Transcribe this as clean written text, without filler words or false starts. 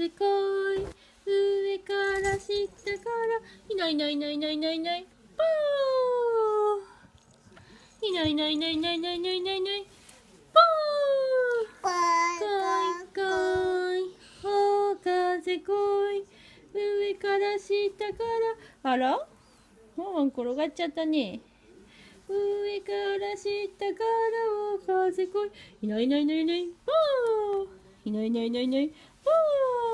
風来い、上から下からいないいないいないいないいないいないポー、いないいないいないいないいないいないいないいないポー、来い来い、お風来い、上から下からあら、転がっちゃったね。上から下からお風来い、いないいないいないいないポー、いないいないいないいないポー。